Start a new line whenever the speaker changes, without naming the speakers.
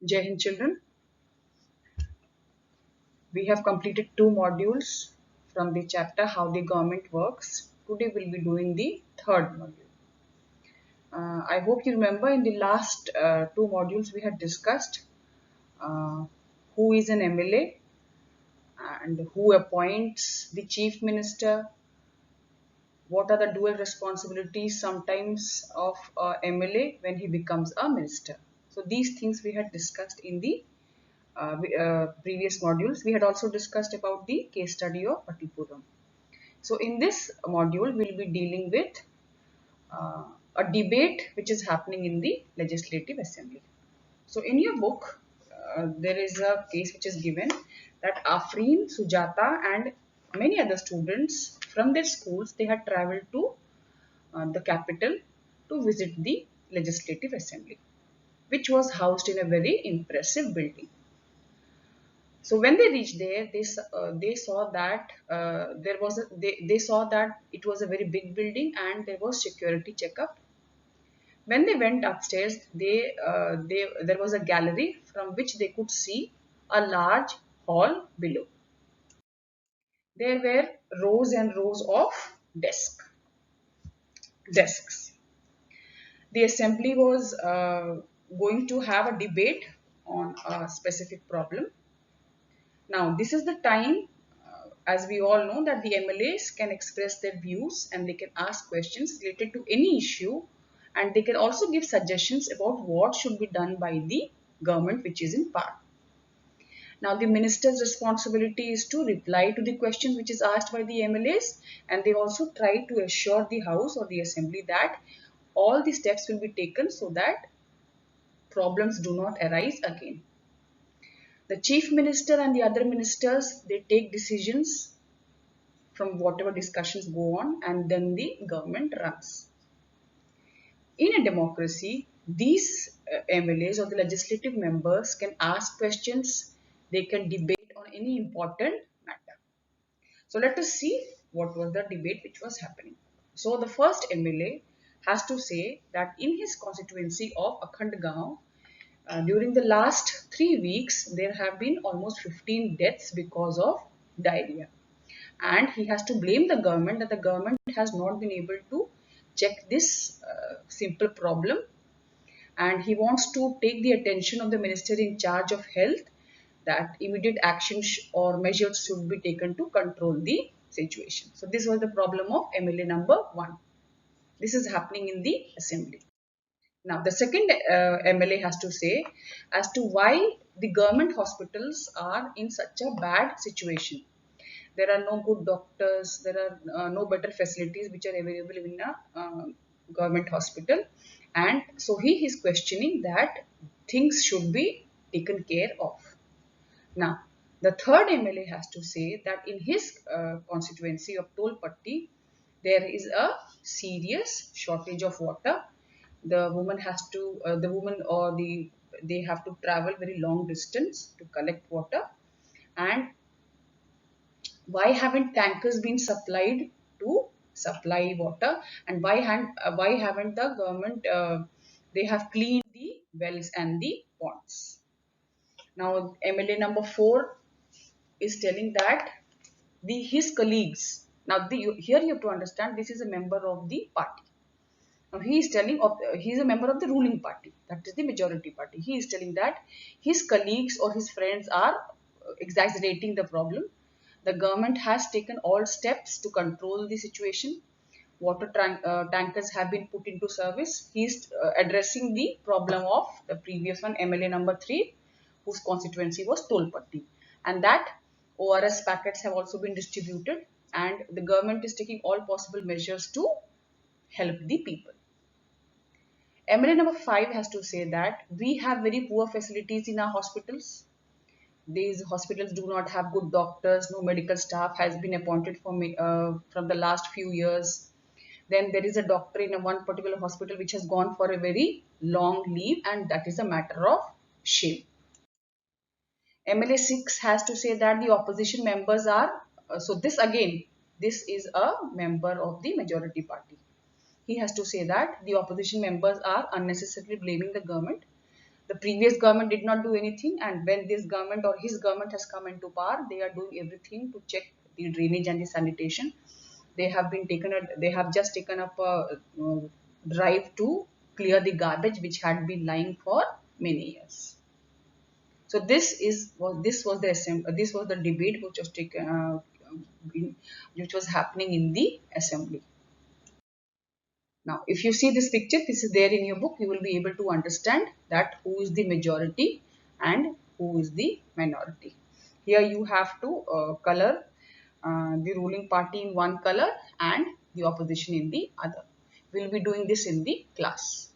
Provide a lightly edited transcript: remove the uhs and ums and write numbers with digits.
Jai Hind children, we have completed 2 modules from the chapter How the Government Works. Today we'll be doing the third module. I hope you remember in the last 2 modules we had discussed uh, who is an MLA and who appoints the Chief Minister, what are the dual responsibilities sometimes of MLA when he becomes a minister. So these things we had discussed in the previous modules. We had also discussed about the case study of Patipuram. So in this module, we'll be dealing with uh, a debate which is happening in the Legislative Assembly. So in your book, there is a case which is given that Afreen, Sujata and many other students from their schools, they had traveled to the capital to visit the Legislative Assembly, which was housed in a very impressive building. So when they reached there, they saw that they saw that it was a very big building and there was security checkup. When they went upstairs, there was a gallery from which they could see a large hall below. There were rows and rows of desks. The assembly was going to have a debate on a specific problem. Now, this is the time, as we all know, that the MLAs can express their views and they can ask questions related to any issue, and they can also give suggestions about what should be done by the government which is in power. Now, the minister's responsibility is to reply to the question which is asked by the MLAs, and they also try to assure the House or the Assembly that all the steps will be taken so that problems do not arise again. The chief minister and the other ministers, they take decisions from whatever discussions go on, and then the government runs. In a democracy, these MLAs or the legislative members can ask questions, they can debate on any important matter. So let us see what was the debate which was happening. So the first MLA has to say that in his constituency of Akhandgaon, during the last 3 weeks, there have been almost 15 deaths because of diarrhea. And he has to blame the government that the government has not been able to check this simple problem. And he wants to take the attention of the minister in charge of health that immediate action or measures should be taken to control the situation. So this was the problem of MLA number 1. This is happening in the assembly. Now, the second MLA has to say as to why the government hospitals are in such a bad situation. There are no good doctors, there are no better facilities which are available in a government hospital. And so he is questioning that things should be taken care of. Now, the third MLA has to say that in his constituency of Tolpatti, there is a serious shortage of water. The woman or they have to travel very long distance to collect water. And why haven't tankers been supplied to supply water? And why haven't the government, they have cleaned the wells and the ponds? Now, MLA number 4 is telling that his colleagues. Now, here you have to understand this is a member of the party. Now, he is a member of the ruling party, that is the majority party. He is telling that his colleagues or his friends are exaggerating the problem. The government has taken all steps to control the situation. Water tankers have been put into service. He is addressing the problem of the previous one, MLA number 3, whose constituency was Tolpatti. And that ORS packets have also been distributed, and the government is taking all possible measures to help the people. MLA number 5 has to say that we have very poor facilities in our hospitals. These hospitals do not have good doctors, no medical staff has been appointed from the last few years. Then there is a doctor in one particular hospital which has gone for a very long leave, and that is a matter of shame. MLA 6 has to say that the opposition members are, this is a member of the majority party. He has to say that the opposition members are unnecessarily blaming the government. The previous government did not do anything, and when this government or his government has come into power, they are doing everything to check the drainage and the sanitation. They have just taken up a drive to clear the garbage which had been lying for many years. So this was the debate which was taken, which was happening in the assembly. Now, if you see this picture, this is there in your book, you will be able to understand that who is the majority and who is the minority. Here you have to color the ruling party in one color and the opposition in the other. We will be doing this in the class.